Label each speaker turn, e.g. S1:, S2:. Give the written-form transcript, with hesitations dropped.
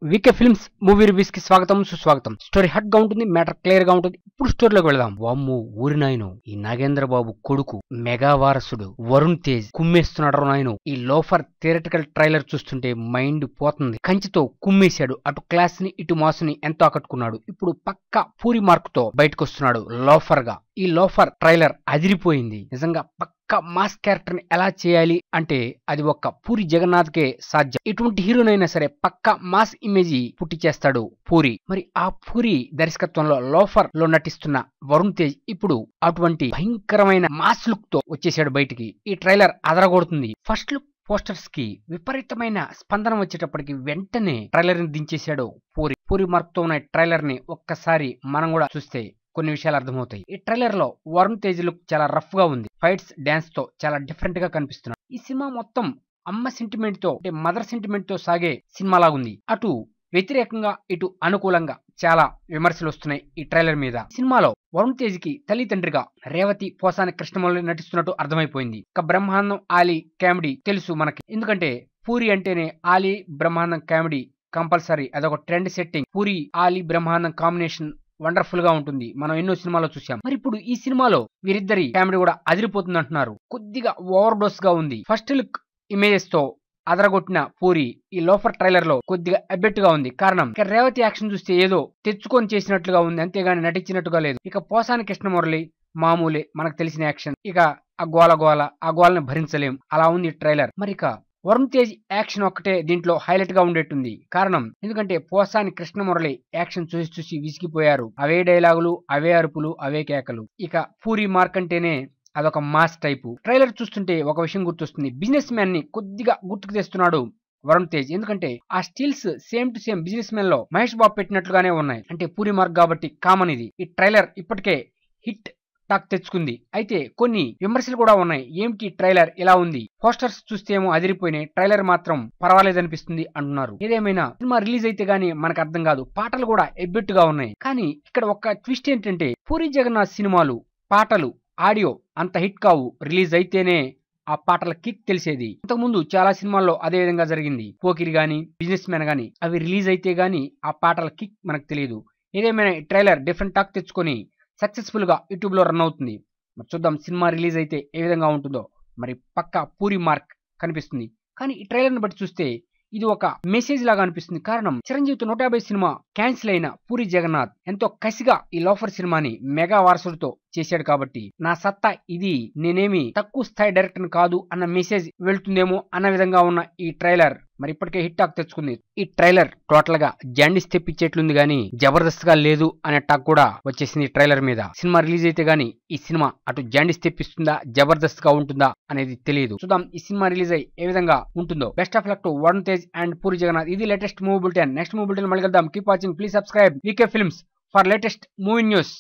S1: వీకే films movie reviews కి స్వాగతం సుస్వాగతం. స్టోరీ హట్ గా ఉంటుంది, మ్యాటర్ క్లియర్ గా ఉంటుంది. ఇప్పుడు స్టోరీలోకి వెళదాం. వామ్మో ఊరి నాయను, ఈ నాగేంద్ర బాబు కొడుకు మెగా వారసుడు వరుణ్ తేజ్ కుమ్మేస్తున్నాడు నాయను. ఈ లోఫర్ థియరటికల్ ట్రైలర్ చూస్తుంటే మైండ్ పోతుంది. కంచితో కుమ్మేశాడు, అటు క్లాస్ ని ఇటు మాసుని ఎంతో ఆకట్టుకున్నాడు. ఇప్పుడు పక్కా పూరి మార్క్ తో బయటకు వస్తున్నాడు లోఫర్ గా. ఈ లోఫర్ ట్రైలర్ అదిరిపోయింది నిజంగా. పక్కా మాస్ క్యారెక్టర్ ని ఎలా చేయాలి అంటే అది ఒక్క పూరి జగన్నాథ్ కే సాధ్యం. ఇటువంటి హీరోనైనా సరే పక్కా మాస్ ఇమేజ్ పుట్టి చేస్తాడు పూరి. మరి ఆ పూరి దర్శకత్వంలో లోఫర్ లో నటిస్తున్న వరుణ్ తేజ్ ఇప్పుడు అటువంటి భయంకరమైన మాస్ లుక్ తో వచ్చేసాడు బయటికి. ఈ ట్రైలర్ అదరగొడుతుంది. ఫస్ట్ లుక్ పోస్టర్స్ కి విపరీతమైన స్పందన వచ్చేటప్పటికి వెంటనే ట్రైలర్ ని దించేశాడు పూరి. పూరి మార్క్ తో ఉన్న ట్రైలర్ ని ఒక్కసారి మనం కూడా చూస్తే కొన్ని విషయాలు అర్థమవుతాయి. ఈ ట్రైలర్ లో వరుణ్ తేజ్ లుక్ చాలా రఫ్ గా ఉంది. ఫైట్స్, డాన్స్ తో చాలా డిఫరెంట్ గా కనిపిస్తున్నాడు. ఈ సినిమా మొత్తం అమ్మ సెంటిమెంట్ తో అంటే మదర్ సెంటిమెంట్ తో సాగే సినిమా లాగుంది. అటు వ్యతిరేకంగా ఇటు అనుకూలంగా చాలా విమర్శలు వస్తున్నాయి ఈ ట్రైలర్ మీద. సినిమాలో వరుణ్ తేజ్ కి తల్లిదండ్రిగా రేవతి పోసాని కృష్ణమౌళి నటిస్తున్నట్టు అర్థమైపోయింది. ఇక బ్రహ్మాండం ఆలీ కామెడీ తెలుసు మనకి, ఎందుకంటే పూరి అంటేనే ఆలీ బ్రహ్మాండం కామెడీ కంపల్సరీ. అదొక ట్రెండ్ సెట్టింగ్. పూరి ఆలీ బ్రహ్మాండం కాంబినేషన్ వండర్ఫుల్ గా ఉంటుంది, మనం ఎన్నో సినిమాలో చూసాం. మరి ఇప్పుడు ఈ సినిమాలో వీరిద్దరి కామెడీ కూడా అదిరిపోతుంది అంటున్నారు. కొద్దిగా ఓవర్ డోస్ గా ఉంది. ఫస్ట్ లుక్ ఇమేజెస్ తో అదరగొట్టిన పూరి ఈ లోఫర్ ట్రైలర్ లో కొద్దిగా అబెట్ గా ఉంది. కారణం ఇక రేవతి యాక్షన్ చూస్తే ఏదో తెచ్చుకొని చేసినట్లుగా ఉంది, అంతేగాని నటించినట్టుగా లేదు. ఇక పోసాని కృష్ణమురళి మామూలే, మనకు తెలిసిన యాక్షన్. ఇక ఆ గోలని భరించలేం, అలా ఉంది ట్రైలర్. మరి ఇక వరుణ్ తేజ్ యాక్షన్ ఒక్కటే దీంట్లో హైలైట్ గా ఉండేట్టుంది. కారణం ఎందుకంటే పోసాని కృష్ణమురళి యాక్షన్ చూసి చూసి విసిగిపోయారు. అవే డైలాగులు, అవే అరుపులు, అవే కేకలు. ఇక పూరి మార్క్ అంటేనే అదొక మాస్ టైపు. ట్రైలర్ చూస్తుంటే ఒక విషయం గుర్తొస్తుంది. బిజినెస్ మ్యాన్ ని కొద్దిగా గుర్తుకు తెస్తున్నాడు వరుణ్ తేజ్. ఎందుకంటే ఆ stills same to same business man లో మహేష్ బాబు పెట్టినట్లుగానే ఉన్నాయి. అంటే పూరి మార్క్ కాబట్టి కామన్ ఇది. ఈ ట్రైలర్ ఇప్పటికే హిట్ టాక్ తెచ్చుకుంది. అయితే కొన్ని విమర్శలు కూడా ఉన్నాయి. ఏమిటి ట్రైలర్ ఇలా ఉంది, పోస్టర్స్ చూస్తే ఏమో అదిరిపోయినాయి, ట్రైలర్ మాత్రం పర్వాలేదనిపిస్తుంది అంటున్నారు. ఏదేమైనా సినిమా రిలీజ్ అయితే గానీ మనకు అర్థం కాదు. పాటలు కూడా ఎబ్బెట్టుగా ఉన్నాయి. కానీ ఇక్కడ ఒక ట్విస్ట్ ఏంటంటే పూరి జగన్నాథ్ సినిమాలు పాటలు ఆడియో అంత హిట్ కావు, రిలీజ్ అయితేనే ఆ పాటల కిక్ తెలిసేది. ఇంతకుముందు చాలా సినిమాల్లో అదే విధంగా జరిగింది. పోకిరి గానీ బిజినెస్ మ్యాన్ గానీ అవి రిలీజ్ అయితే గానీ ఆ పాటల కిక్ మనకు తెలియదు. ఏదేమైనా ట్రైలర్ డిఫరెంట్ టాక్ తెచ్చుకొని సక్సెస్ఫుల్ గా యూట్యూబ్ లో రన్ అవుతుంది. మరి చూద్దాం సినిమా రిలీజ్ అయితే ఏ విధంగా ఉంటుందో. మరి పక్కా పూరి మార్క్ కనిపిస్తుంది. కానీ ఈ ట్రైలర్ ని బట్టి చూస్తే ఇది ఒక మెసేజ్ లాగా అనిపిస్తుంది. కారణం చిరంజీవితో 150 సినిమా క్యాన్సిల్ అయిన పూరి జగన్నాథ్ ఎంతో కసిగా ఈ లోఫర్ సినిమాని మెగా వారసుడితో చేశాడు కాబట్టి నా సత్తా ఇది, నేనేమి తక్కువ స్థాయి డైరెక్టర్ కాదు అన్న మెసేజ్ వెళ్తుందేమో అన్న విధంగా ఉన్న ఈ ట్రైలర్ మరి ఇప్పటికే హిట్ టాక్ తెచ్చుకుంది. ఈ ట్రైలర్ టోటల్ గా జాండీస్ తెప్పించేట్లుంది గానీ జబర్దస్త్ గా లేదు అనే టాక్ కూడా వచ్చేసింది ఈ ట్రైలర్ మీద. సినిమా రిలీజ్ అయితే గానీ ఈ సినిమా అటు జాండీస్ తెప్పిస్తుందా జబర్దస్త్ గా ఉంటుందా అనేది తెలియదు. చూద్దాం ఈ సినిమా రిలీజ్ అయ్యి ఏ విధంగా ఉంటుందో. Best of luck to Varun Tej and Puri Jagannath. ఇది latest movie bulletin. Next movie bulletin మళ్ళీ కలుద్దాం. Keep watching, please subscribe VK films for latest movie news.